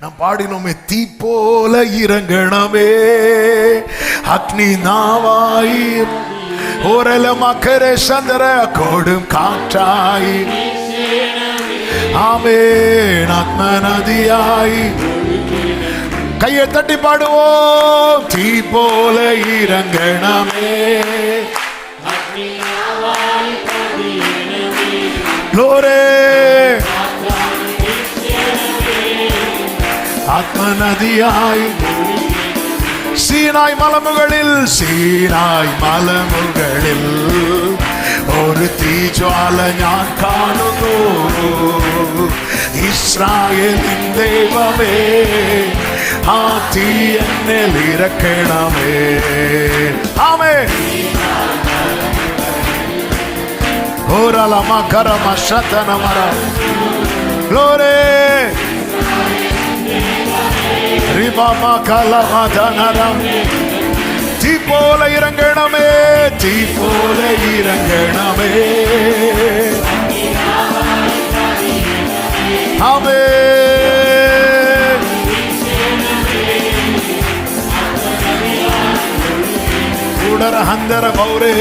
நாம் பாடினோமே, தீ போல இறங்கணமே அக்னி நாவாய் ஓரல மக்கரே சந்திர கோடும் காற்றாய் ஆமென் ஆத்ம நதியாய். கையை தட்டி பாடுவோம், தீ போல இறங்கணமே லோரே ஆத்ம நதியாய். சீனாய் மலமுகளில் ஒரு தீஜ்வால ஞான் കാണുന്നു. ഇസ്രായേലിൻ ദൈവമേ ആ തീ എന്നിൽ ഇറക്കണമേ. ആമേൻ. ഓരലമ കരമ ശതനമര ഗ്ലോറി ரிபாம கலமதனரம். தீ போல இறங்கணமே, தீ போல இறங்கணமே. ஆமென். உடர ஹந்தர பௌரே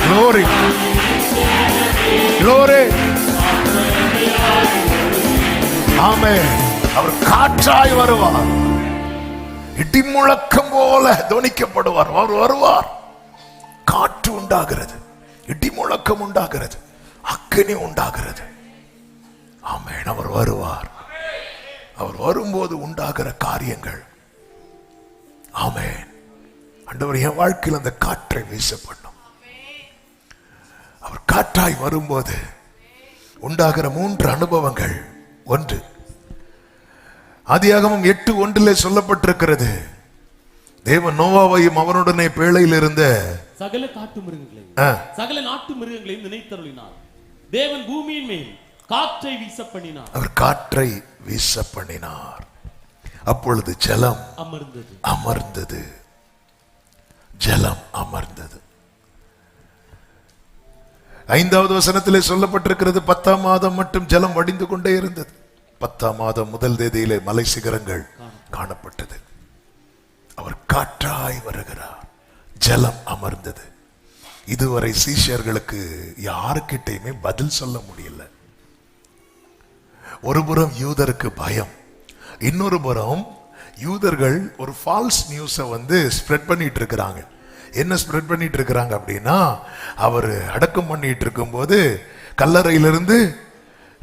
glory glory. ஆமென். அவர் காற்றாய் வருவார், இடிமுழக்கம் போல துணிக்கப்படுவார். அவர் வருவார். காற்று உண்டாகிறது, இடிமுழக்கம் உண்டாகிறது, அக்கினி உண்டாகிறது. ஆமென். அவர் வருவார். அவர் வரும்போது உண்டாகிற காரியங்கள். ஆமென். ஆண்டவர் என் வாழ்க்கையில் அந்த காற்றை வீசப்படும். அவர் காற்றாய் வரும்போது உண்டாகிற 3 அனுபவங்கள். 1, ஆதியாகமம் 8:1 சொல்லப்பட்டிருக்கிறது, தேவன் நோவாவையும் அவனுடனே பேழையில் இருந்த சகல காட்டு மிருகங்களையும் சகல நாட்டு மிருகங்களையும் நினைத்தருளினார். தேவன் பூமியின் மேல் காற்றை வீச பண்ணினார். அவர் காற்றை வீச பண்ணினார். அப்பொழுது ஜலம் அமர்ந்தது. ஜலம் அமர்ந்தது. 5வது வசனத்திலே சொல்லப்பட்டிருக்கிறது, 10ஆம் மாதம் மட்டும் ஜலம் வடிந்து கொண்டே இருந்தது. 10ஆம் மாதம் முதல் தேதியிலே மலை சிகரங்கள் காணப்பட்டது. அவர் காற்றாய் வருகிறார். ஜலம் அமர்ந்தது. இதுவரை சீஷர்களுக்கு யாருக்கிட்டையுமே பதில் சொல்ல முடியல. ஒரு புறம் யூதருக்கு பயம், இன்னொரு புறம் யூதர்கள் ஒரு ஃபால்ஸ் நியூஸை ஸ்ப்ரெட் பண்ணிட்டு இருக்கிறாங்க. என்ன ஸ்ப்ரெட் பண்ணிட்டு இருக்கிறாங்க அப்படின்னா, அவர் அடக்கம் பண்ணிட்டு இருக்கும்போது கல்லறையிலிருந்து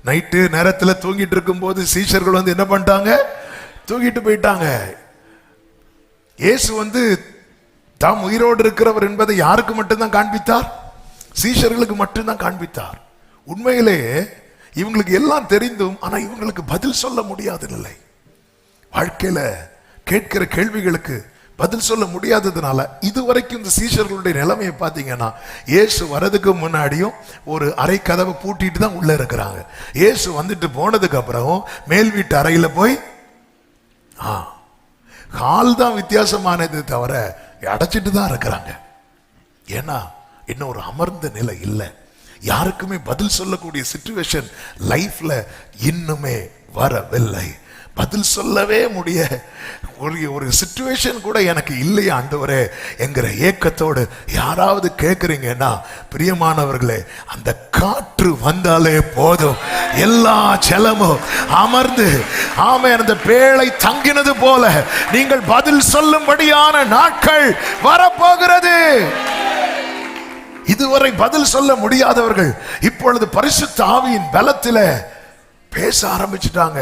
நைட்டு நேரத்தில் தூங்கிட்டு இருக்கும்போது சீஷர்கள் என்ன பண்ணிட்டாங்க, தூங்கிட்டு போயிட்டாங்க. இயேசு தாம் உயிரோடு இருக்கிறவர் என்பதை யாருக்கு மட்டும்தான் காண்பித்தார்? சீஷர்களுக்கு மட்டும்தான் காண்பித்தார். உண்மையிலே இவங்களுக்கு எல்லாம் தெரிந்தும் ஆனா இவங்களுக்கு பதில் சொல்ல முடியாத நிலை. வாழ்க்கையில கேட்கிற கேள்விகளுக்கு பதில் சொல்ல முடியாததுனால இதுவரைக்கும் இந்த சீஷர்களுடைய நிலைமையை பார்த்தீங்கன்னா, இயேசு வரதுக்கு முன்னாடியும் ஒரு அறை கதவை பூட்டிட்டு தான் உள்ள இருக்கிறாங்க. இயேசு வந்துட்டு போனதுக்கு அப்புறம் மேல் வீட்டு அறையில போய் ஹால் தான் வித்தியாசமானது தவிர அடைச்சிட்டு தான் இருக்கிறாங்க. ஏன்னா இன்னும் ஒரு அமர்ந்த நிலை இல்லை. யாருக்குமே பதில் சொல்லக்கூடிய சிச்சுவேஷன் லைஃப்ல இன்னுமே வரவில்லை. பதில் சொல்லவே முடிய ஒரு சிச்சுவேஷன் கூட எனக்கு இல்லையா ஆண்டவரே என்கிற ஏக்கத்தோடு யாராவது கேட்குறீங்கன்னா, பிரியமானவர்களே, அந்த காற்று வந்தாலே போதும், எல்லா ஜலமும் அமர்ந்து ஆமென் அந்த பேழை தங்கினது போல நீங்கள் பதில் சொல்லும்படியான நாட்கள் வரப்போகிறது. இதுவரை பதில் சொல்ல முடியாதவர்கள் இப்பொழுது பரிசுத்த ஆவியின் பலத்திலே பேச ஆரம்பிச்சுட்டாங்க.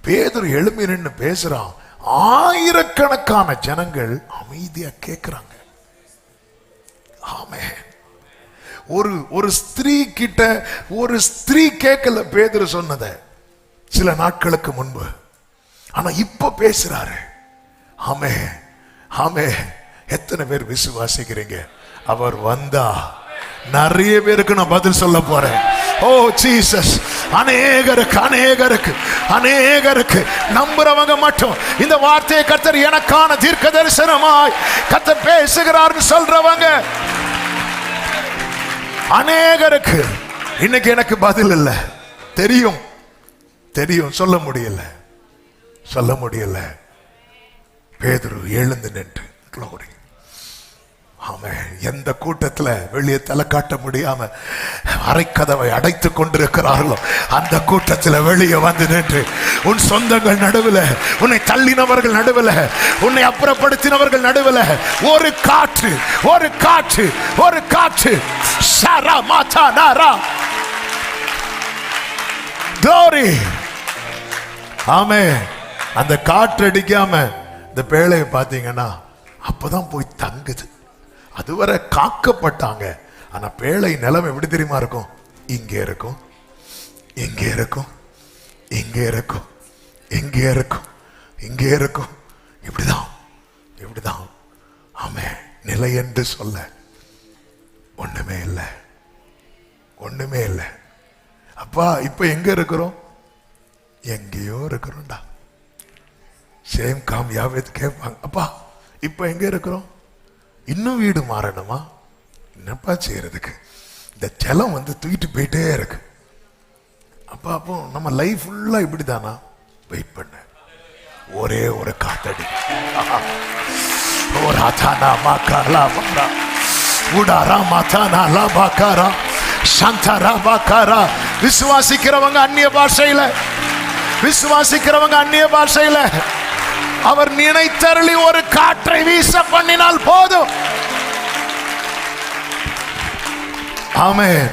பேதுரு எழும்பி நின்று பேசுறான். ஆயிரக்கணக்கான ஜனங்கள் அமைதியா கேட்கிறாங்க. ஆமென். ஒரு ஸ்திரீ கிட்ட ஒரு ஸ்திரீ கேட்கல பேதுரு சொன்னத சில நாட்களுக்கு முன்பு. ஆனா இப்ப பேசுறாரு. ஆமென் ஆமென். எத்தனை பேர் விசுவாசிக்கிறீங்க? அவர் வந்தா நிறைய பேருக்கு நான் பதில் சொல்ல போறேன். ஓ ஜீசஸ். அநேகருக்கு நம்புறவங்க மட்டும் இந்த வார்த்தையை கர்த்தர் எனக்கான தீர்க்க தரிசனமாய் கர்த்தர் பேசுகிறார் சொல்றவங்க அநேகருக்கு இன்னைக்கு எனக்கு பதில் இல்லை. தெரியும் தெரியும், சொல்ல முடியல சொல்ல முடியல. பேதுரு எழுந்து நின்று glory. ஆமென். எந்த கூட்டத்துல வெளியே தலை காட்ட முடியாம அரைக்கதவை அடைத்துக் கொண்டிருக்கிறார்களோ அந்த கூட்டத்தில் வெளியே வந்து நின்று உன் சொந்தங்கள் நடுவில், உன்னை தள்ளினவர்கள் நடுவில், உன்னை அப்புறப்படுத்தினவர்கள் நடுவில் ஒரு காற்று ஒரு காற்று ஒரு காற்று சாரா மாதா நாரா glory. ஆமென். அந்த காற்று அடிக்காம இந்த பேழையை பார்த்தீங்கன்னா அப்பதான் போய் தங்குது. அதுவரை காக்கப்பட்டாங்க. ஆனா பேழை நிலம் எப்படி தெரியுமா இருக்கும்? இங்கே இருக்கும், இங்கே இருக்கும், இங்கே இருக்கும், இங்கே இருக்கும், இங்கே இருக்கும். இப்படிதான் இப்படிதான். ஆமென். நிலை என்று சொல்ல ஒண்ணுமே இல்லை, ஒண்ணுமே இல்லை. அப்பா இப்ப எங்க இருக்கிறோம்? எங்கேயோ இருக்கிறோம்டா. சேம் காமியாவே கேட்பாங்க, அப்பா இப்ப எங்க இருக்கிறோம்? இன்னும் வீடு மாறணுமா? என்னப்பா செய்யறதுக்கு? இந்த ஜலம் வந்து தூக்கிட்டு போயிட்டே இருக்கு. அப்பா அப்போ நம்ம லைஃப் ஃபுல்லா இப்படிதானா? வெயிட் பண்ண ஒரே ஒரு காத்தடி. விசுவாசிக்கிறவங்க அந்நிய பாஷையில, விசுவாசிக்கிறவங்க அந்நிய பாஷையில அவர் நினைத்தருளி ஒரு காற்றை வீச பண்ணினால் போதும். ஆமென்.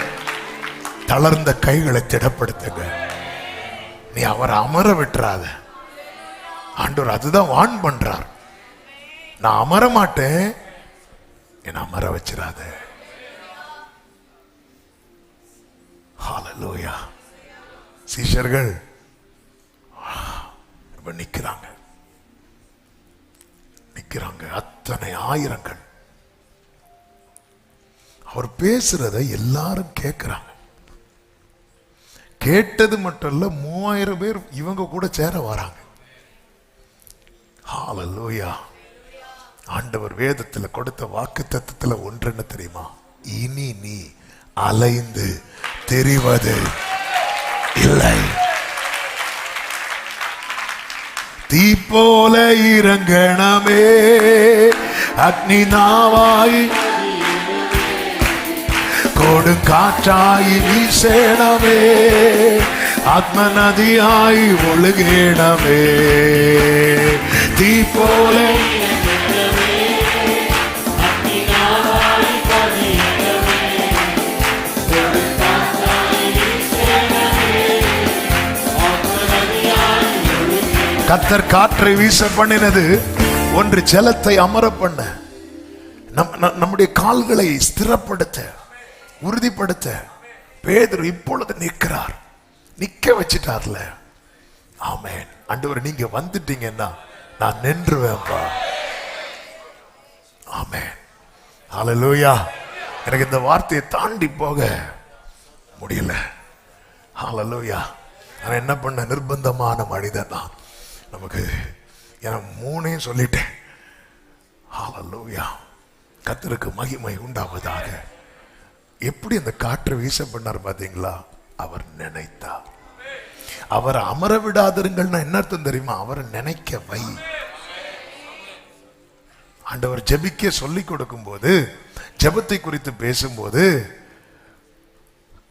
தளர்ந்த கைகளை திடப்படுத்துங்க. நீ அவரை அமர விட்டுறாத. ஆண்டவர் அதுதான் வான் பண்றார். நான் அமர மாட்டேன், என்ன அமர வச்சிடாத. ஹல்லேலூயா. சீஷர்கள் நிக்கிறாங்க நிக்கிறாங்க, அத்தனை ஆயிரங்கள். அவர் பேசுறதை எல்லாரும் கேட்கிறாங்க. கேட்டது மட்டும் இல்ல, 3000 பேர் இவங்க கூட சேர வராங்க. ஹல்லேலூயா. ஆண்டவர் வேதத்தில் கொடுத்த வாக்குத்தத்தத்தில் ஒன்று என்ன தெரியுமா? இனி நீ அலைந்து தெரிவது இல்லை. தீ போல இறங்கணமே, அக்னி நாவாய் கொடுங்காற்றாய் வீசேனமே, ஆத்ம நதியாய் ஒழுகேனமே. தீ போல கர்த்தர் காற்றை வீச பண்ணினது ஒன்று ஜலத்தை அமர பண்ண, நம்முடைய கால்களை ஸ்திரப்படுத்த, உறுதிப்படுத்த. பேதுரு இப்பொழுது நிற்கிறார், நிக்க வச்சிட்டார்ல. ஆமென். ஆண்டவர் நீங்க வந்துட்டீங்கன்னா நான் நின்றுவேன்பா. ஆமென். ஹல்லேலூயா. எனக்கு இந்த வார்த்தையை தாண்டி போக முடியல. ஹல்லேலூயா. நான் என்ன பண்ண? நிர்பந்தமான மனிதன் தான். நமக்கு எனக்கு 3 சொல்லிட்டேன். ஹல்லேலூயா. கர்த்தருக்கு மகிமை உண்டாவதாக. எப்படி அந்த காற்று வீச பண்ணார் பாத்தீங்களா? அவர் நினைத்தார். அவரை அமர விடாதிருங்கள்னா என்ன அர்த்தம் தெரியுமா? அவரை நினைக்க வை. ஆண்டவர் ஜெபிக்க சொல்லி கொடுக்கும் போது, ஜெபத்தை குறித்து பேசும்போது,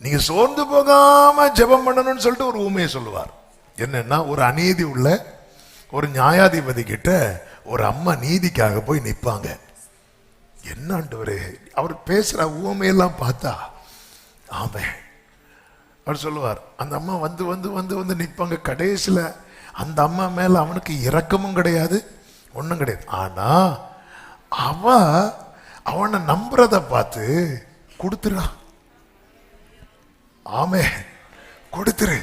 நீங்க சோர்ந்து போகாம ஜெபம் பண்ணணும்னு சொல்லிட்டு ஒரு ஊமையை சொல்லுவார். என்னன்னா, ஒரு அநீதி உள்ள ஒரு நியாயாதிபதி கிட்ட ஒரு அம்மா நீதிக்காக போய் நிற்பாங்க. என்ன ஆண்டவரே, அவர் பேசுற ஊமையெல்லாம் பார்த்தா, ஆமே அவர் சொல்லுவார், அந்த அம்மா வந்து வந்து வந்து வந்து நிற்பாங்க. கடைசியில் அந்த அம்மா மேல அவனுக்கு இரக்கமும் கிடையாது, ஒன்றும் கிடையாது. ஆனா அவனை நம்புறத பார்த்து கொடுத்துறான். ஆமே கொடுத்துரு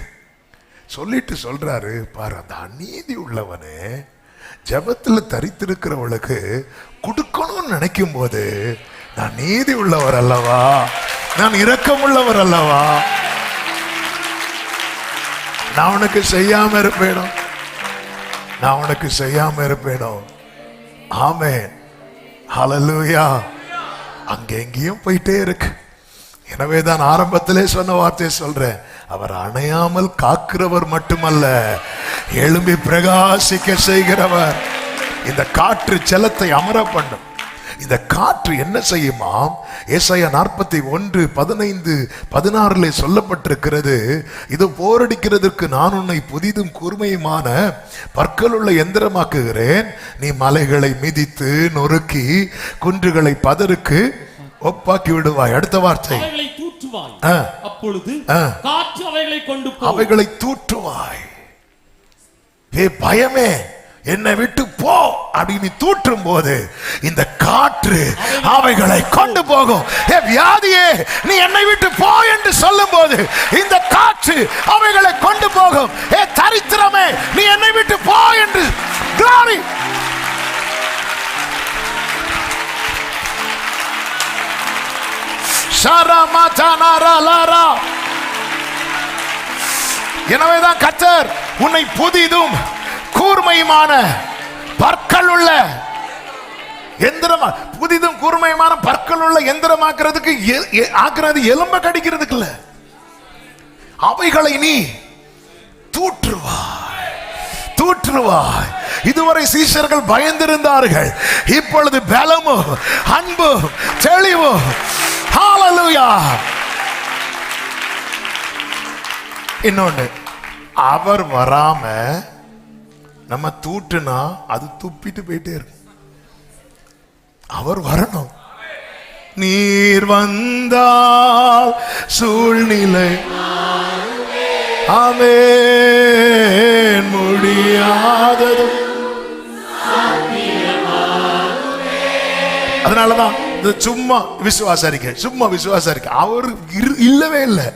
சொல்லிட்டு சொல்றாரு பாரு, அந்த அநீதி உள்ளவனே ஜபத்துல தரித்திருக்கிறவளுக்கு கொடுக்கணும்னு நினைக்கும் போது, நான் நீதி உள்ளவர் அல்லவா, நான் இரக்கம் உள்ளவர் அல்லவா, நான் உனக்கு செய்யாம இருப்பேனோ, நான் உனக்கு செய்யாம இருப்பேனோ. ஆமென். ஹல்லேலூயா. அங்க எங்கேயும் போயிட்டே இருக்கு. எனவேதான் ஆரம்பத்திலே சொன்ன வார்த்தையை சொல்றேன், அவர் அணையாமல் காக்கிறவர் மட்டுமல்ல, எழும்பி பிரகாசிக்க செய்கிறவர். இந்த காற்று ஜலத்தை அமர பண்ணும். இந்த காற்று என்ன செய்யுமாம்? ஏசாயா 41:15-16 சொல்லப்பட்டிருக்கிறது, இது போரடிக்கிறதற்கு நான் உன்னை புதிதும் கூர்மையுமான பற்களுள்ள எந்திரமாக்குகிறேன். நீ மலைகளை மிதித்து நொறுக்கி குன்றுகளை பதருக்கு ஒப்பாக்கி விடுவாய். அடுத்த வார்த்தை, அவைகளை தூற்றுவாய். அப்பொழுது காற்று அவைகளை தூற்றுவாய். ஏ பயமே, என்னை விட்டு போ அப்படின்னு தூற்றும் போது இந்த காற்று அவைகளை கொண்டு போகும். ஏ வியாதியே, நீ என்னை விட்டு போ என்று சொல்லும் போது இந்த காற்று அவைகளை கொண்டு போகும். ஏ தரித்திரமே, நீ என்னை விட்டு போ என்று glory. எனவேதான் கர்த்தர் உன்னை புதிதும் கூர்மையுமான பற்கள் உள்ள எந்திரமா, புதிதும் கூர்மையுமான பற்கள் உள்ள எந்திரமாக்குறதுக்கு ஆக்குறது எலும்ப கடிக்கிறதுக்கு இல்ல, அவைகளை நீ தூற்றுவாய், தூற்றுவாய். இதுவரை சீஷர்கள் பயந்திருந்தார்கள், இப்பொழுது பலமோ அன்பு தெளிவு. ஹalleluya. இன்னொன்னு, அவர் வராம நம்ம தூட்டுனா அது துப்பிட்டு போயிட்டே இருக்கும். அவர் வரணும். நீர் வந்தால் சூழ்நிலை ஆமென் முடியாதது. அதனாலதான் சும்மா விசுவாசரிக்க, சும்மா விசுவாசரிக்க. அவர் இல்லவே இல்லை.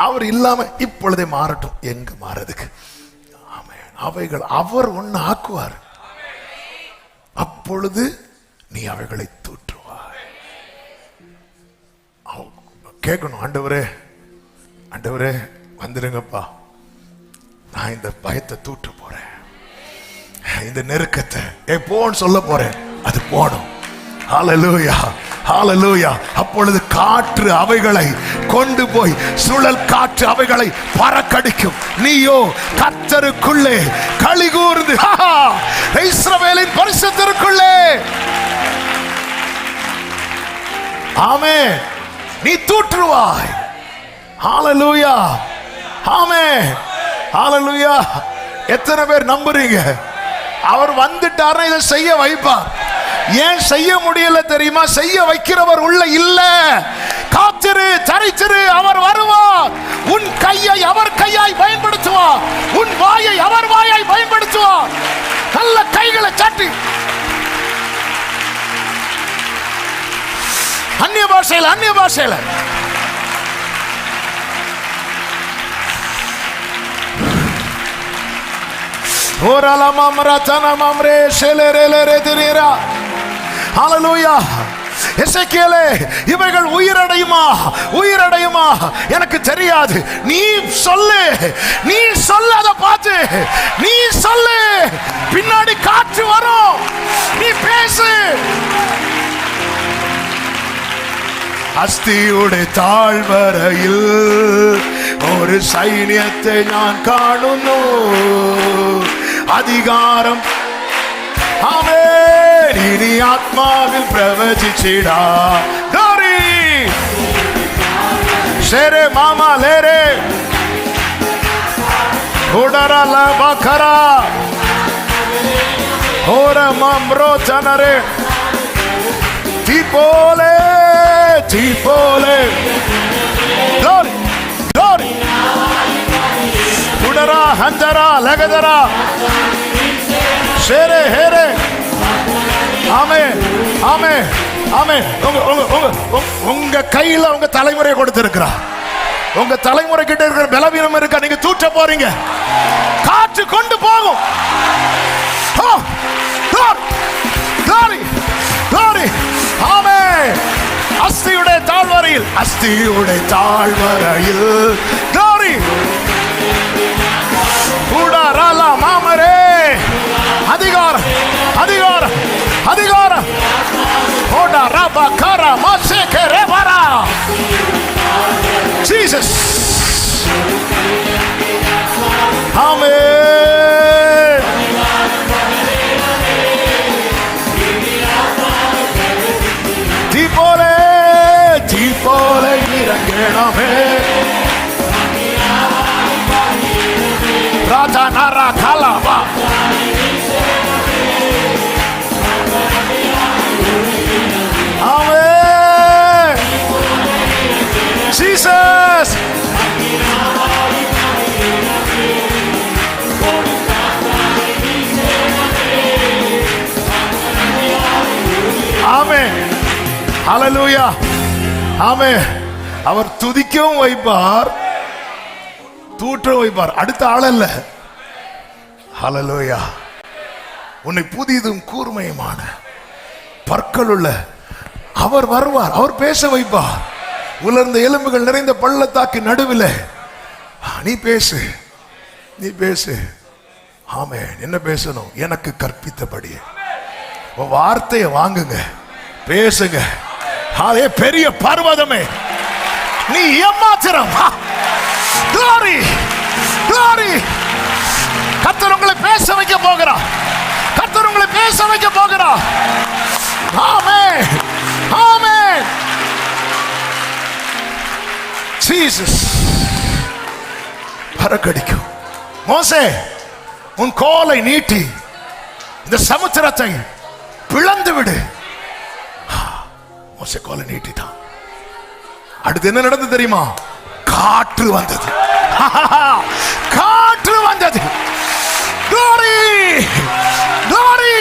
அவர் இல்லாம இப்பொழுதே மாறட்டும். எங்க மாறதுக்கு? அவைகள் அவர் ஒன்னு ஆக்குவார். அப்பொழுது நீ அவைகளை தூற்றுவாய். கேட்கணும், ஆண்டவரே ஆண்டவரே வந்துருங்கப்பா, நான் இந்த பயத்தை தூற்ற போறேன், இந்த நெருக்கத்தை போன்னு சொல்ல போறேன். அது போடும். ஹalleluya, ஹalleluya. அப்பொழுது காற்று அவைகளை கொண்டு போய், சுழல் காற்று அவைகளை பறக்கடிக்கும். நீயோ கர்த்தருக்குள்ளே களி கூர்ந்து, இஸ்ரவேலின் பரிசுத்தருக்குள்ளே. ஆமென். நீ தூற்றுவாய். ஹalleluya, ஆமென், ஹalleluya. எத்தனை பேர் நம்புறீங்க? அவர் வந்துட்டாருன்னா இதை செய்ய வைப்பார். ஏன் செய்ய முடியல தெரியுமா? செய்ய வைக்கிறவர் உள்ள இல்ல. காத்திரு, தரித்திரு, அவர் வருவார். உன் கையை அவர் கையாய் பயன்படுத்துவார். உன் வாயை அவர் வாயாய் பயன்படுத்துவார். நல்ல கைகளை சாட்டி அந்நிய பாஷையில, அந்நிய பாஷையில எசேக்கியேலே, இவைகள் உயிரடையுமா, உயிரடையுமா எனக்கு தெரியாது. நீ சொல்லு, நீ சொல்லு, அதை பார்த்து நீ சொல்லு. பின்னாடி காற்று வரும், நீ பேசு. அஸ்தியுடைய தாழ்வரையில் ஒரு சைன்யத்தை நான் காணுனோ, அதிகாரம் ஆமென் இனி ஆத்மாவில் பிரவசிச்சிடா. glory ஷேரே மாமா லேரே ஓடரா லபகரா ஓர மம்ரோ சனரே தீபோலே தீபோலே. glory glory உடரா ஹந்தரா லகதரா ஷேரே ஹேரே. ஆமென் ஆமென் ஆமென். உங்க கையில உங்க தலைமுறையை கொடுத்திருக்கிறார். உங்க தலைமுறை கிட்ட இருக்கிற பலவீனம் இருக்கா, நீங்க தூற்ற போறீங்க. காற்று கொண்டு போகும். ஆமென். அஸ்தியுடைய தாழ்வரையில், அஸ்தியுடைய தாழ்வரையில் glory கூடாராலா மாமரே. அதிகாரம் அதிகாரம் அதிகாரம் ஓடா ரபா கரா மாசே கரே வரா Jesus. Amen. தீபோல இறங்கணமே. ராஜா நாரா காலாவா. Amen. Jesus. Amen. Hallelujah. Amen. அவர் துதிக்கவும் வைப்பார், தூற்ற வைப்பார். அடுத்த ஆள் அல்ல. ஹல்லேலூயா. உன்னை புதிதும் கூர்மையுமான பற்களுள்ள அவர் வருவார். அவர் பேச வைப்பார். உலர்ந்த எலும்புகள் நிறைந்த பள்ளத்தாக்கு நடுவில் நீ பேசு, நீ பேசு. ஆமென். என்ன பேசணும்? எனக்கு கற்பித்தபடி வார்த்தையை வாங்குங்க, பேசுங்க. அதே பெரிய பர்வதமே நீ ஏமாத்திரம். glory glory. கர்த்தர் உங்களை பேச வைக்க போகிறார். கர்த்தர் உங்களை பேச வைக்க போகிறார். ஆமென் ஆமென். ஜீசஸ். பறக்கடிக்கும். மோசே, உன் கோலை நீட்டி இந்த சமுத்திரத்தை பிளந்து விடு. மோசே கோலை நீட்டிட்டான். அடுத்து என்ன நடந்தது தெரியுமா? காற்று வந்தது. காற்று வந்தது. glory glory.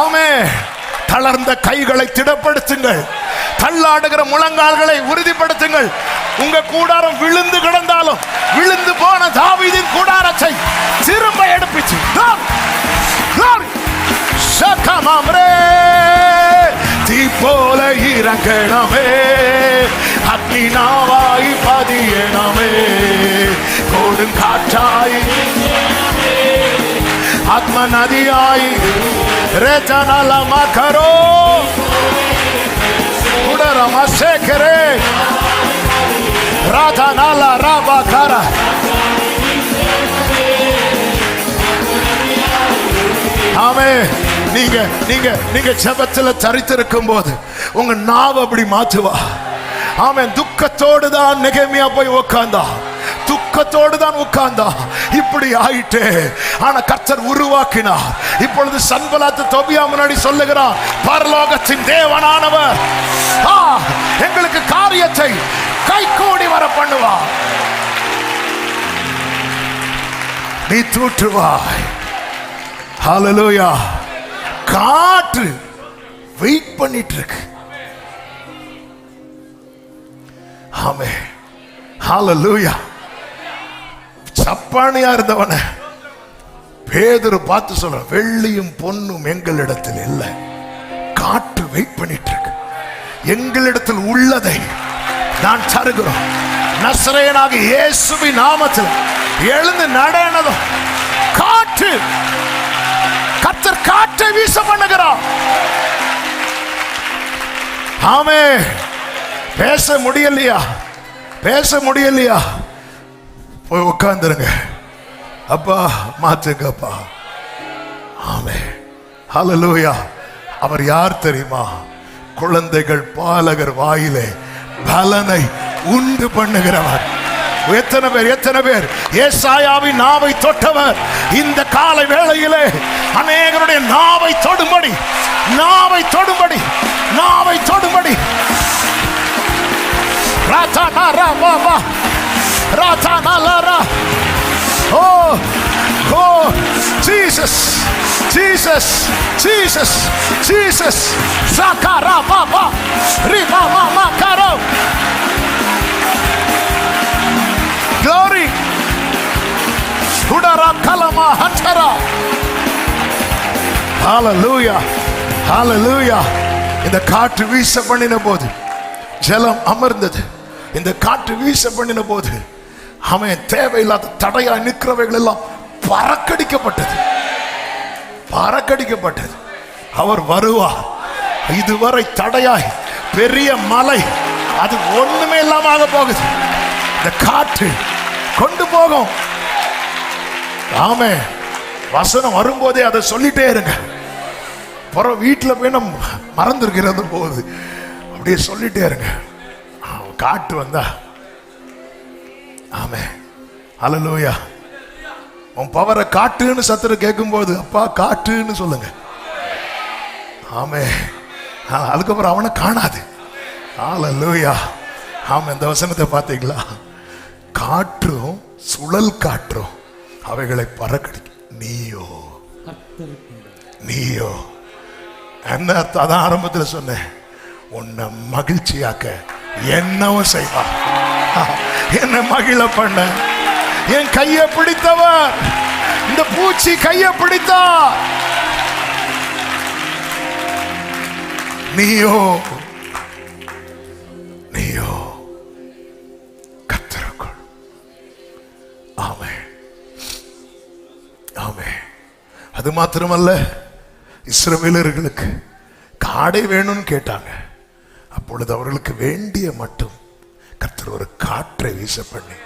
ஆமென். தளர்ந்த கைகளை திடப்படுத்துங்கள், தள்ளாடுகிற முழங்கால்களை உறுதிப்படுத்துங்கள். உங்க கூடாரம் விழுந்து கிடந்தாலும் விழுந்து போன தாவீதின் கூடாரத்தை திரும்ப எடுப்பிச்சு. தீ போல இறங்கணமே, அக்னி நாவாய் பதியணமே, கொடுங்காற்றாய் ஆத்ம நதியாய் ரேஜனல மகரோ உடரம சேகரே ராஜனல ரபகர. ஆமென். நீங்க நீங்க நீங்க ஜெபத்துல தரித்திருக்கும் போது உங்க நாவ அப்படி மாற்றுவா. ஆமென். துக்கத்தோடு தான் நெகேமியா போய் உட்கார்ந்தா, துக்கத்தோடு தான் உட்கார்ந்தா. இப்படி ஆயிட்டு ஆனா கர்த்தர் உருவாக்கினார். இப்பொழுது சன்பலாத் தொபியா முன்னாடி சொல்லுகிறார், பரலோகத்தின் தேவனானவர் எங்களுக்கு காரியத்தை கைகூடி வர பண்ணுவார். நீ தூற்றுவாய். ஹல்லேலூயா. காற்று வெயிட் பண்ணிட்டு இருக்கு. ஆமென். ஹல்லேலூயா. சப்பானியா இருந்தவன பேதுரு பார்த்து சொல்ற, வெள்ளியும் பொன்னும் எங்களிடத்தில் இல்லை, காற்று வெயிட் பண்ணிட்டு இருக்கு. எங்களிடத்தில் உள்ளதை நான் தருகிறோம். நசரேயனாகிய இயேசுவின் நாமத்தில் எழுந்து நடனதும் காற்று, கர்த்தர் காற்றை வீச பண்ணுகிறார். ஆமென். பேச முடியலையா? பேச முடியலையா? போய் உட்கார்ந்துருங்க. அப்பா மாத்துங்கப்பா. ஆமென். ஹல்லேலூயா. அவர் யார் தெரியுமா? குழந்தைகள் பாலகர் வாயிலே பலனை உண்டு பண்ணுகிறவர். எத்தனை பேர் எத்தனை பேர் ஏசாயாவின் நாவை தொட்டவர் இந்த காலை வேளையிலே அநேகருடைய நாவை தொடும்படி, நாவை தொடும்படி, நாவை தொடும்படி. ராதானா ராபா ராதானா லாரா. Oh oh Jesus Jesus Jesus Jesus. சாகாரா பாபா ரிமா மாமா காரோ. glory hudara kalama hantara. hallelujah hallelujah. இந்த காற்று வீச பண்ணின போது ஜலம் அமர்ந்தது. இந்த காற்று வீச பண்ணின போது அவன் தேவையில்லாத தடையா நிற்கிறவைகள் எல்லாம் பறக்கடிக்கப்பட்டது, பறக்கடிக்கப்பட்டது. அவர் வருவார். இதுவரை தடையாய் பெரிய மலை அது ஒண்ணுமே இல்லாம ஆக போகுது. இந்த காற்று கொண்டு போகும். ஆமே, வசனம் வரும்போதே அதை சொல்லிட்டே இருங்க. புறம் வீட்டில் போய் நம்ம மறந்துருக்கிறது போகுது, அப்படியே சொல்லிட்டே இருங்க. காற்று வந்தா ஆமே, அல்லேலூயா. உன் பவரை காட்டுன்னு சத்துரு கேட்கும் போது அப்பா காட்டுன்னு சொல்லுங்க. ஆமே, அதுக்கப்புறம் அவனை காணாது. அல்லேலூயா. ஆமா, இந்த வசனத்தை பார்த்தீங்களா? காற்றும் சுழல் காற்றும் அவைகளை பறக்கடிக்கும். நீயோ என்ன அதான் ஆரம்பத்தில் சொன்னேன், உன்னை மகிழ்ச்சியாக்க என்னவும் செய்வா. என்ன மகிழ பண்ண என் கையை பிடித்தவர், இந்த பூச்சி கையை பிடித்தா. நீயோ கர்த்தருக்குள். ஆமே, ஆமே. அது மாத்திரமல்ல, இஸ்ரவேலர்களுக்கு காடை வேணும்னு கேட்டாங்க. அப்பொழுது அவர்களுக்கு வேண்டிய மட்டும் கர்த்தர் ஒரு காற்றை வீச பண்ணி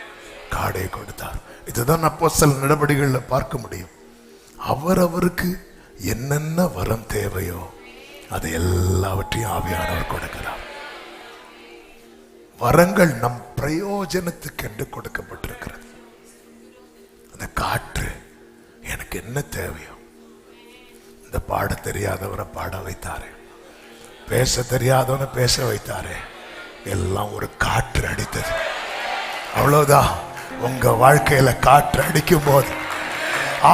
காடை கொடுத்தார். இதுதான் அப்போஸ்தலர் நடவடிக்கைகளில் பார்க்க முடியும். அவருக்கு என்னென்ன வரம் தேவையோ அது எல்லாவற்றையும் ஆவியானவர் கொடுக்கிறார். வரங்கள் நம் பிரயோஜனத்துக்கு என்று கொடுக்கப்பட்டிருக்கிறது. அந்த காற்று எனக்கு என்ன தேவையோ, இந்த பாட தெரியாதவரை பாட வைத்தாரு, பேச தெரியாதவனை பேச வைத்தாரு, எல்லாம் ஒரு காற்று அடித்தது. அவ்வளவுதான். உங்க வாழ்க்கையில காற்று அடிக்கும் போது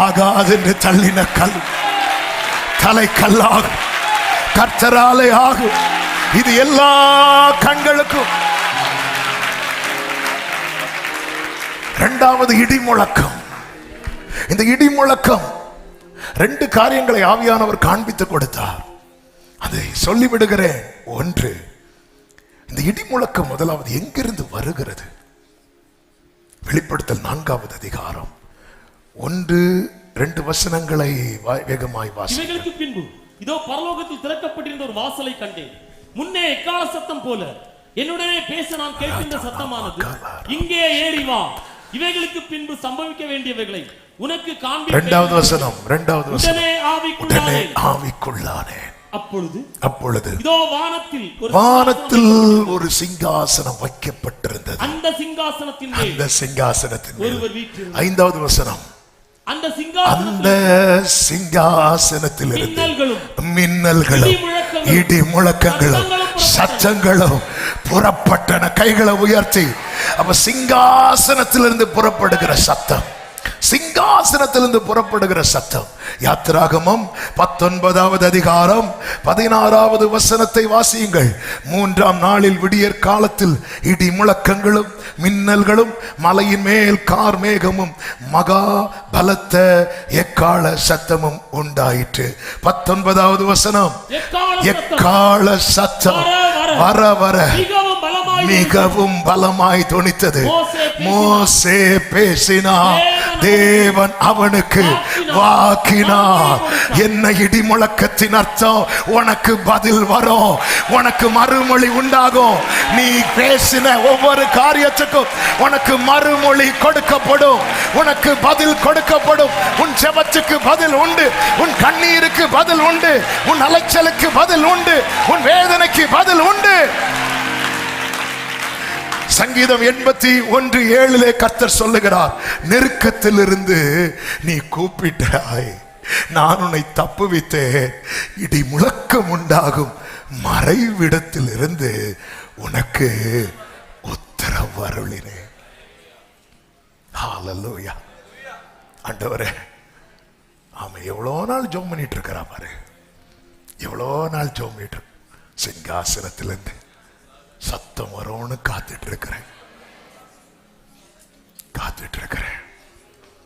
ஆகாது என்று தள்ளின கல் தலை கல்லாகும், கர்த்தராலே ஆகும். இது எல்லா கண்களுக்கும். இரண்டாவது இடி முழக்கம். இந்த இடி முழக்கம் ரெண்டு காரியங்களை ஆவியானவர் காண்பித்து கொடுத்தார். அதை சொல்லிவிடுகிறேன். ஒன்று, இந்த இடி முழக்கம் முதலாவது எங்கிருந்து வருகிறது? வெளிப்படுத்தல் 4வது அதிகாரம் 1-2 வசனங்களை வேகமாய் வாசிக்க. பின்பு இதோ பரலோகத்தில் திறக்கப்பட்டிருந்த ஒரு வாசலை கண்டேன். முன்னே எக்கால சத்தம் போல என்னுடனே பேச நான் கேட்கின்ற சத்தமானது, இங்கே ஏறி வா, இவைகளுக்கு பின்பு சம்பவிக்க வேண்டியவைகளை உனக்கு காண்பிப்பேன். இரண்டாவது வசனம் உடனே ஆவிக்குள்ளானேன். அப்பொழுது இதோ வானத்தில் ஒரு சிங்காசனம் வைக்கப்பட்டிருந்தது. அந்த சிங்காசனத்தின் மேல் ஒருவர் வீற்றிருந்தார். 5வது வசனம், அந்த சிங்காசனத்தில் மின்னல்களும் இடி முழக்கங்களும் சத்தங்களும் புறப்பட்டன. கைகளை உயர்த்தி. அப்ப சிங்காசனத்திலிருந்து புறப்படுகிற சத்தம், சிங்காசனத்திலிருந்து புறப்படுகிற சத்தம். யாத்திராகமம் 19வது அதிகாரம் 16வது வசனத்தை வாசியுங்கள். 3ஆம் நாளில் விடியற் காலத்தில் இடி முழக்கங்களும் மின்னல்களும் மலையின் மேல் கார் மேகமும் மகா பலத்த எக்கால சத்தமும் உண்டாயிற்று. 19வது வசனம், எக்கால சத்தம் வர வர மிகவும் பலமாய் தொனித்தது. மோசே பேசினார், தேவன் அவனுக்கு வாக்கினார். என்ன இடி முழக்கத்தின் அர்த்தம்? உனக்கு பதில் வரும், உனக்கு மறுமொழி உண்டாகும். நீ பேசின ஒவ்வொரு காரியத்துக்கும் உனக்கு மறுமொழி கொடுக்கப்படும், உனக்கு பதில் கொடுக்கப்படும். உன் ஜெபத்துக்கு பதில் உண்டு, உன் கண்ணீருக்கு பதில் உண்டு, உன் அலைச்சலுக்கு பதில் உண்டு, உன் வேதனைக்கு பதில் உண்டு. சங்கீதம் 81:7 கர்த்தர் சொல்லுகிறார், நெருக்கத்திலிருந்து நீ கூப்பிட்டாய், நான் உன்னை தப்புவித்தேன். இடி முழக்கம் உண்டாகும் மறைவிடத்தில் இருந்து உனக்கு உத்தரவு அருளினேன். ஹல்லேலூயா. ஆண்டவரே, ஆமா, எவ்வளோ நாள் ஜெபம் பண்ணிட்டு இருக்கிறா பாரு, எவ்வளோ நாள் ஜெபம் பண்ணிட்டு. சிங்காசனத்திலிருந்து சத்தம் வரும்னு காத்துட்டு இருக்கிறேன்.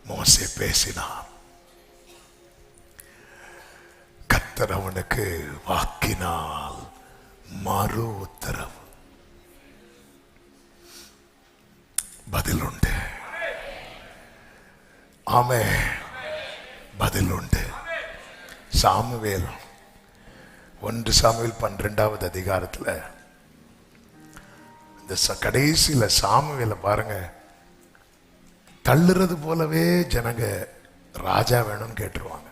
மோசே பேசினான், கர்த்தர் அவனுக்கு வாக்கினால் மறு உத்தரவு. பதில் உண்டு. ஆமே, பதில் உண்டு. சாமுவேல் 1 சாமுவேல் 12வது அதிகாரத்தில் இந்த கடைசியில சாமுவேல பாருங்க, தள்ளுறது போலவே ஜனங்க ராஜா வேணும்னு கேட்டுருவாங்க.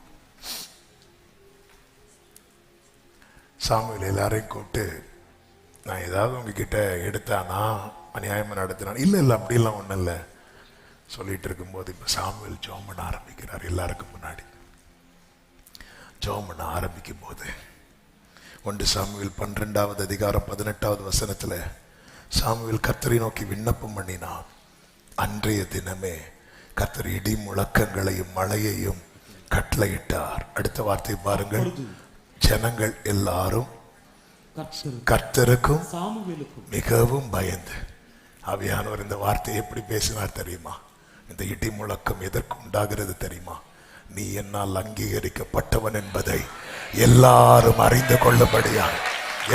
சாமுவேல் எல்லாரையும் கூப்பிட்டு, நான் ஏதாவது உங்ககிட்ட எடுத்தானா, அநியாயமா நடத்தினான்? இல்லை இல்லை, அப்படிலாம் ஒன்றும் இல்லை சொல்லிட்டு இருக்கும்போது இப்போ சாமுவேல் ஜெபம் பண்ண ஆரம்பிக்கிறார். எல்லாருக்கும் முன்னாடி ஜெபம் பண்ண ஆரம்பிக்கும் போது 1 சாமுவேல் 12வது அதிகாரம் 18வது வசனத்துல சாமுவேல் கர்த்தரை நோக்கி விண்ணப்பம் பண்ணினான். அன்றைய தினமே கர்த்தர் இடி முழக்கங்களையும் மழையையும் கட்டளையிட்டார். அடுத்த வார்த்தை பாருங்கள், ஜனங்கள் எல்லாரும் கர்த்தருக்கும் மிகவும் பயந்து. ஆவியானவர் இந்த வார்த்தையை எப்படி பேசினார் தெரியுமா? இந்த இடி முழக்கம் எதற்கு உண்டாகிறது தெரியுமா? நீ என்னால் அங்கீகரிக்கப்பட்டவன் என்பதை எல்லாரும் அறிந்து கொள்ளும்படியாய்,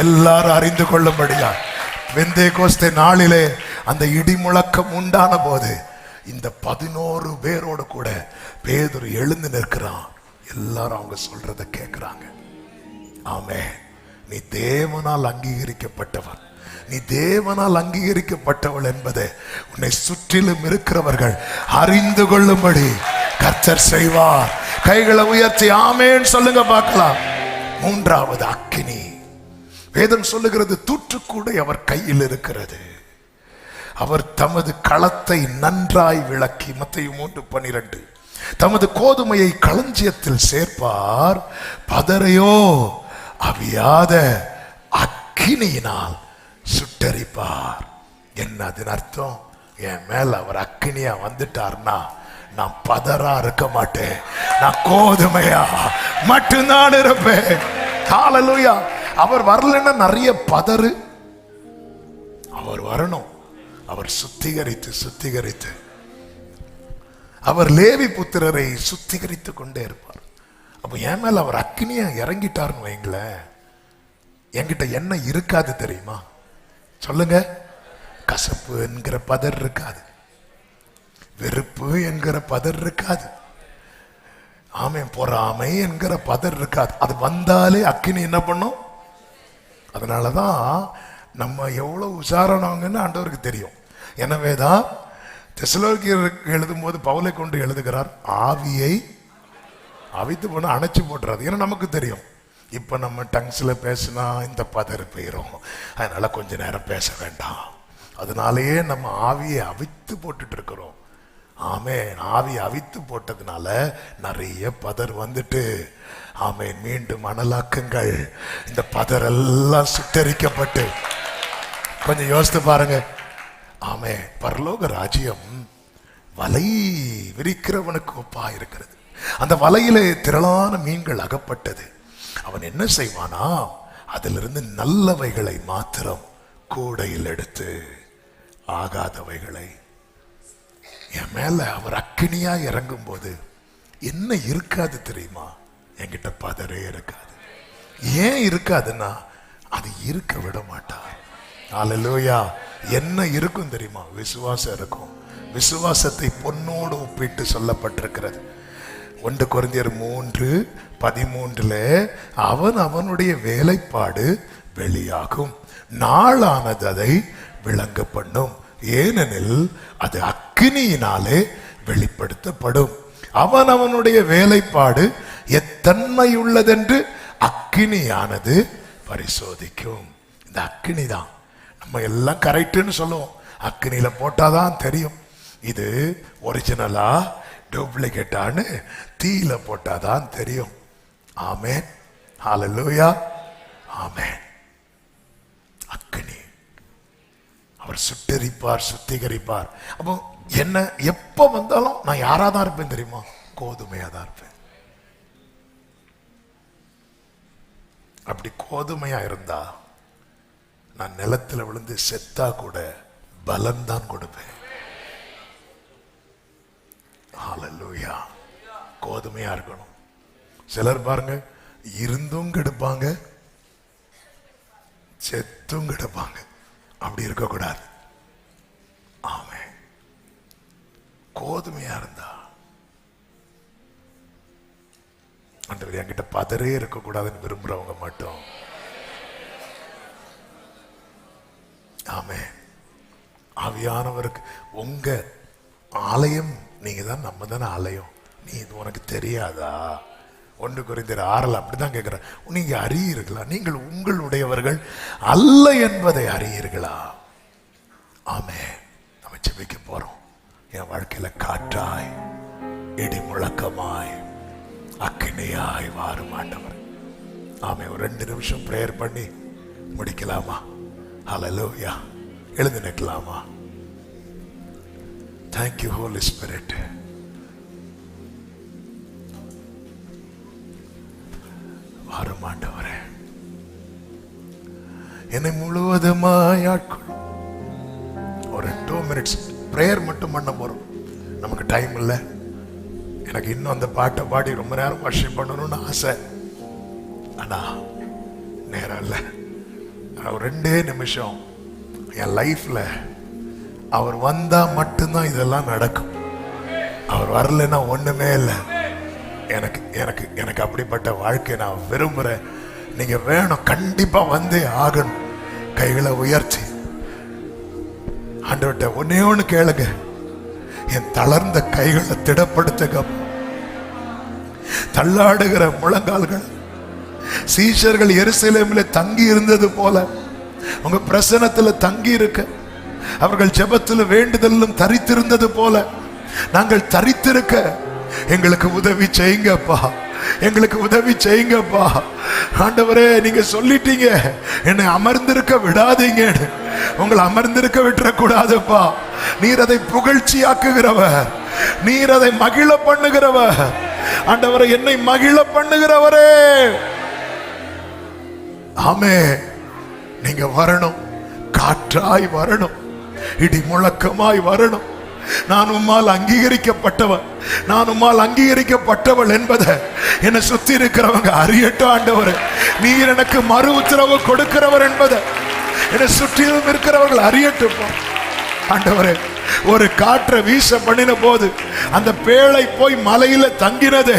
எல்லாரும் அறிந்து கொள்ளும்படியாய். பெந்தேகோஸ்தே நாளிலே அந்த இடி முழக்கம் உண்டான போது இந்த 11 பேரோடு கூட பேதுரு எழுந்து நிற்கிறான். எல்லாரும் அவங்க சொல்றத கேட்கிறாங்க. ஆமென். நீ தேவனால் அங்கீகரிக்கப்பட்டவன், நீ தேவனால் அங்கீகரிக்கப்பட்டவள் என்பதை உன்னை சுற்றிலும் இருக்கிறவர்கள் அறிந்து கொள்ளும்படி கர்த்தர் செய்வார். கைகளை உயர்த்தி ஆமென் சொல்லுங்க பார்க்கலாம். 3வது அக்கினி. வேதம் சொல்லுகிறது, தூற்றுக்கூடை அவர் கையில் இருக்கிறது. அவர் தமது களத்தை நன்றாய் விளக்கி, மத்தேயு 3:12, தமது கோதுமையை களஞ்சியத்தில் சேர்ப்பார், பதரையோ அவியாத அக்கினியினால் சுட்டரிப்பார். என்ன அதன் அர்த்தம்? என் மேல அவர் அக்கினியா வந்துட்டார்னா நான் பதரா இருக்க மாட்டேன், நான் கோதுமையா மட்டும்தான் இருப்பேன். ஹல்லேலூயா. அவர் வரலன்னா நிறைய பதறு. அவர் வரணும். அவர் சுத்திகரித்து சுத்திகரித்து அவர் லேவி புத்திரரை சுத்திகரித்து கொண்டே இருப்பார். அப்ப என் மேல அவர் அக்கினியா இறங்கிட்டாருன்னு வைங்களேன், என்கிட்ட என்ன இருக்காது தெரியுமா? சொல்லுங்க. கசப்பு என்கிற பதர் இருக்காது, வெறுப்பு என்கிற பதர் இருக்காது, ஆமென், பொறாமை என்கிற பதர் இருக்காது. அது வந்தாலே அக்கினி என்ன பண்ணும்? அதனாலதான் நம்ம எவ்வளவு உசாரணவங்கன்னு ஆண்டவருக்கு தெரியும். எனவேதான் தெசலோனிக்கேயருக்கு எழுதும் போது பவுலை கொண்டு எழுதுகிறார், ஆவியை அவித்து போன அணைச்சு போட்டுறாது. ஏன்னா நமக்கு தெரியும், இப்ப நம்ம டங்ஸ்ல பேசினா இந்த பதறு போயிரும், அதனால கொஞ்ச நேரம் பேச வேண்டாம். அதனாலேயே நம்ம ஆவியை அவித்து போட்டுட்டு இருக்கிறோம். ஆமென். ஆவி அவித்து போட்டதுனால நிறைய பதர் வந்துட்டு, ஆமென், மீண்டும் அனலாக்குங்கள். இந்த பதரெல்லாம் சுட்டரிக்கப்பட்டு, கொஞ்சம் யோசித்து பாருங்க. ஆமென். பரலோக ராஜ்யம் வலை விரிக்கிறவனுக்கு ஒப்பா இருக்கிறது. அந்த வலையிலே திரளான மீன்கள் அகப்பட்டது. அவன் என்ன செய்வானா, அதிலிருந்து நல்லவைகளை மாத்திரம் கூடையில் எடுத்து ஆகாதவைகளை. என் மேல அவர் அக்கினியா இறங்கும் போது என்ன இருக்காது தெரியுமா? என்கிட்ட பதறே இருக்காது. ஏன் இருக்காதுன்னா அது இருக்க விட மாட்டார். ஹல்லேலூயா. என்ன இருக்கும் தெரியுமா? விசுவாசம் இருக்கும். விசுவாசத்தை பொன்னோடு ஒப்பிட்டு சொல்லப்பட்டிருக்கிறது. 1 கொரிந்தியர் 3:13 அவன் அவனுடைய வேலைப்பாடு வெளியாகும், நாளானது அதை விளங்க பண்ணும், ஏனெனில் அது அக்கினியினாலே வெளிப்படுத்தப்படும். அவன் அவனுடைய வேலைப்பாடு எத்தன்மை உள்ளதென்று அக்கினியானது பரிசோதிக்கும். இந்த அக்கினி தான் நம்ம எல்லாம் கரெக்டுன்னு சொல்லுவோம். அக்கினியில போட்டாதான் தெரியும் இது ஒரிஜினலா டூப்ளிகேட்டான்னு. தீயில போட்டாதான் தெரியும். ஆமென். ஹல்லேலூயா. ஆமென். அக்கினி அவர் சுட்டரிப்பார், சுத்திகரிப்பார். அப்போ என்ன எப்ப வந்தாலும் நான் யாராதான் இருப்பேன் தெரியுமா? கோதுமையா தான் இருப்பேன். அப்படி கோதுமையா இருந்தா நான் நிலத்துல விழுந்து செத்தா கூட பலம் தான் கொடுப்பேன். ஹல்லேலூயா. கோதுமையா இருக்கணும். சிலர் பாருங்க, இருந்தும் கெடுப்பாங்க, செத்தும் கெடுப்பாங்க. அப்படி இருக்க கூடாது. ஆமென். கோதுமையா இருந்தா ஆண்டவர் என்கிட்ட பதறே இருக்க கூடாதுன்னு விரும்புறவங்க மட்டும். ஆமென். ஆவியானவருக்கு உங்க ஆலயம் நீங்க தான், நம்ம தானே ஆலயம். நீ இது உனக்கு தெரியாதா? 1 கொரிந்தியர் 6 அப்படிதான் கேட்கிற. நீங்க அறியீர்களா? நீங்கள் உங்களுடையவர்கள் அல்ல என்பதை அறியீர்களா? ஆமே. நம்ம ஜெபிக்க போறோம். என் வாழ்க்கையில காற்றாய், இடி முழக்கமாய், அக்கினியாய் வாரும் ஆண்டவர். ஆமே. ஒரு 2 நிமிஷம் பிரேயர் பண்ணி முடிக்கலாமா? ஹல்லேலூயா. எழுந்து நிற்கலாமா? Thank you Holy Spirit. வாரும் ஆண்டவரே, என்னை முழுவதுமாய் ஆட்கொள்ளும். ஒரு 2 minutes பிரேயர் மட்டும் பண்ண போறோம். நமக்கு டைம் இல்லை. எனக்கு இன்னும் அந்த பாட்டை பாடி ரொம்ப நேரம் வர்ஷிப் பண்ணணும்னு ஆசை. ஆனா நேரம் இல்லை. ஒரு 2 நிமிஷம் என் லைஃப்ல அவர் வந்தா மட்டும்தான் இதெல்லாம் நடக்கும். அவர் வரலன்னா ஒண்ணுமே இல்லை. எனக்கு எனக்கு எனக்கு அப்படிப்பட்ட வாழ்க்கை நான் விரும்புறேன். நீங்க வேணும், கண்டிப்பா வந்தே ஆகணும். கைகளை உயர்த்தி ஆண்டவர்கிட்ட ஒன்னே ஒண்ணு கேளுங்க. என் தளர்ந்த கைகளை திடப்படுத்துக. தள்ளாடுகிற முழங்கால்கள் சீஷர்கள் எருசலேமிலே தங்கி இருந்தது போல உங்க பிரசன்னத்துல தங்கி இருக்க, அவர்கள் ஜெபத்தில் வேண்டுதலும் தரித்திருந்தது போல நாங்கள் தரித்திருக்க எங்களுக்கு உதவி செய்யுங்கப்பா. எங்களுக்கு உதவி செய்யுங்கப்பா. ஆண்டவரே, நீங்க சொல்லிட்டீங்க என்னை அமர்ந்திருக்க விடாதீங்க. உங்களை அமர்ந்திருக்க விட்டுறக்கூடாதுப்பா. நீர் அதை புகழ்ச்சியாக்குகிறவர், நீர் அதை மகிழ பண்ணுகிறவர். ஆண்டவரே, என்னை மகிழ பண்ணுகிறவரே. ஆமே. நீங்க வரணும், காற்றாய் வரணும், இடி முழக்கமாய் வரணும். நான் உம்மால் அங்கீகரிக்கப்பட்டவன், நான் உம்மால் அங்கீகரிக்கப்பட்டவள் என்பதை என்னை சுத்தி இருக்கிறவங்க அறியட்டும். ஆண்டவரே, நீர் எனக்கு மறு உத்தரவு கொடுக்கிறவர் என்பதை என்னை சுற்றிலும் இருக்கிறவர்கள் அறியட்டும். ஆண்டவரே, ஒரு காற்றை வீச பண்ணின போது அந்த பேழை போய் மலையில தங்கினது.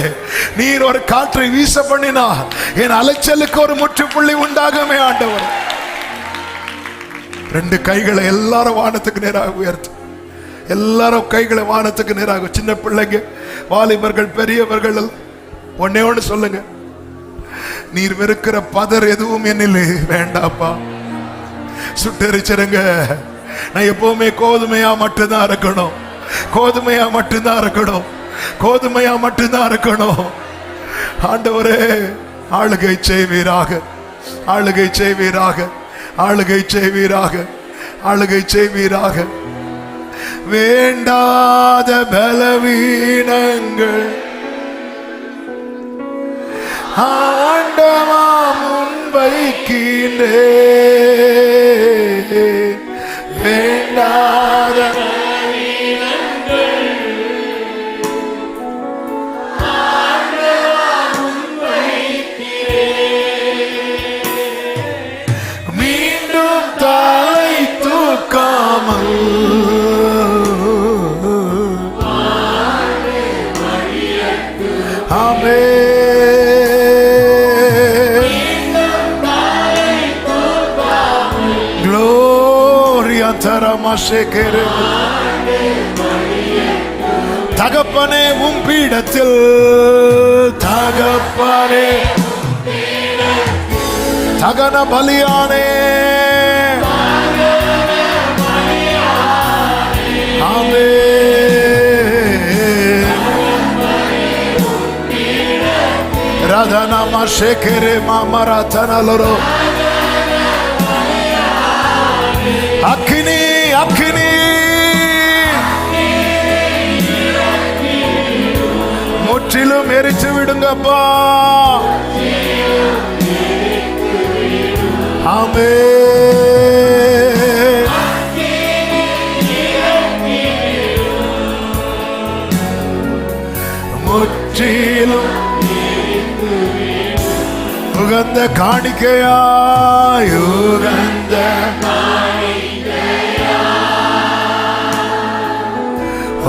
நீர் ஒரு காற்றை வீச பண்ணினா என் அலைச்சலுக்கு ஒரு முற்றுப்புள்ளி உண்டாகுமே. ஆண்டவர், 2 கைகளை எல்லாரும் வானத்துக்கு நேராக உயர்த்து. எல்லாரும் கைகளை வானத்துக்கு நேராக. சின்ன பிள்ளைங்க, வாலிபர்கள், பெரியவர்கள் ஒன்னே ஒண்ணு சொல்லுங்க. நீர் வெறுக்கிற பதர் எதுவும் என்னிலே வேண்டாப்பா. சுட்டெரிச்சிருங்க. நான் எப்பவுமே கோதுமையா மட்டும்தான் இருக்கணும், கோதுமையா மட்டும்தான் இருக்கணும், கோதுமையா மட்டும்தான் இருக்கணும். ஆண்டவரே, ஆளுகை செய்வீராக, ஆளுகை செய்வீராக, ஆளுகை செய்வீராக, ஆளுகை செய்வீராக. வேண்டாத பலவீனங்கள் ஆண்டவா முன்வைக்கின்றே. வேண்டாத பலவீனங்கள் ஆண்டவா முன்வைக்கின்றே. மீண்டும் தலை தூக்காமல் தகப்பனே, உம் பீடத்தில், தகப்பனே, தகன பலியானே. ஆமே. ரதனமா ஷேகரே மாமராதனலரோ. அக்கினி, அக்கினி, முற்றிலும் எரிச்சு விடுங்கப்பா. ஆமே. முற்றிலும் உகந்த காணிக்கையாய், உகந்த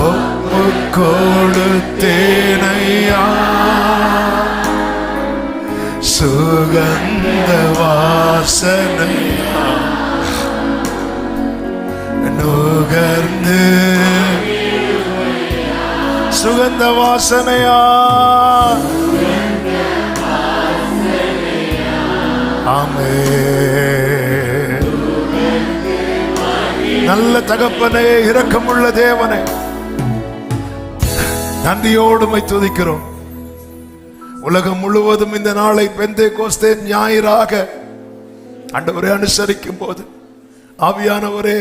ஒப்பு கொடுத்தேனையா. சுகந்த வாசனையா சுகந்த வாசனையா. ஆமென். நல்ல தகப்பனே, இரக்கமுள்ள தேவனே, நன்றியோடு உம்மை துதிக்கிறோம். உலகம் முழுவதும் இந்த நாளை பெந்தேகோஸ்தே ஞாயிறாக ஆண்டவரே அனுசரிக்கும் போது ஆவியானவரே,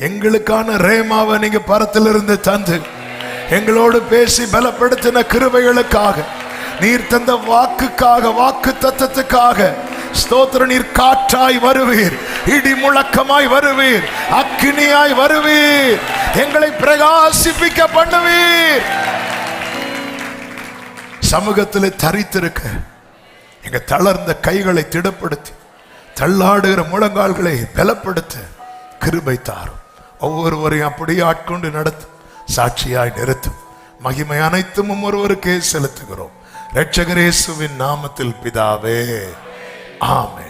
எங்களுக்கான ரேமாவை நீங்க பரத்திலிருந்து தந்து எங்களோடு பேசி பலப்படுத்தின கிருபைகளுக்காக, நீர் தந்த வாக்குக்காக, வாக்கு தத்தத்துக்காக ஸ்தோத்திரம். நீர் காற்றாய் வருவீர், இடி முழக்கமாய் வருவீர், அக்கினியாய் வருவீர், எங்களை பிரகாசிப்பிக்க பண்ணுவீர். சமூகத்திலே தரித்திருக்க எங்க தளர்ந்த கைகளை திடப்படுத்தி தள்ளாடுகிற முழங்கால்களை பலப்படுத்த கிருபை தாரும். ஒவ்வொருவரையும் அப்படியே ஆட்கொண்டு நடத்தும், சாட்சியாய் நிறுத்தும். மகிமை அனைத்தும் ஒருவருக்கே செலுத்துகிறோம். இரட்சகர் இயேசுவின் நாமத்தில் பிதாவே, ஆமென்.